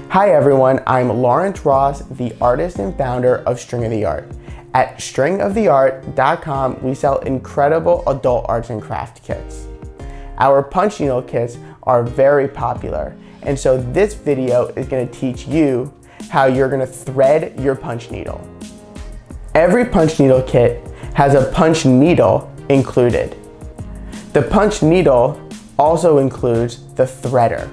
Hi everyone, I'm Lawrence Ross, the artist and founder of String of the Art. At stringoftheart.com, we sell incredible adult arts and craft kits. Our punch needle kits are very popular, and so this video is going to teach you how you're going to thread your punch needle. Every punch needle kit has a punch needle included. The punch needle also includes the threader.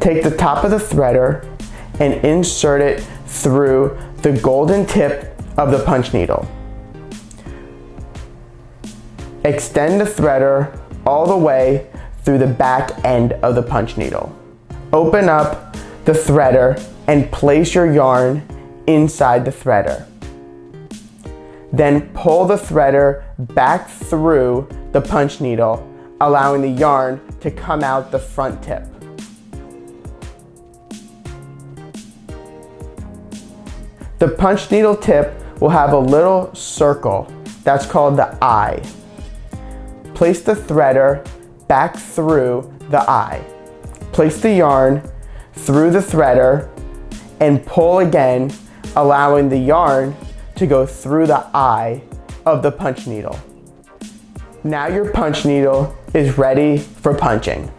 Take the top of the threader and insert it through the golden tip of the punch needle. Extend the threader all the way through the back end of the punch needle. Open up the threader and place your yarn inside the threader. Then pull the threader back through the punch needle, allowing the yarn to come out the front tip. The punch needle tip will have a little circle that's called the eye. Place the threader back through the eye. Place the yarn through the threader and pull again, allowing the yarn to go through the eye of the punch needle. Now your punch needle is ready for punching.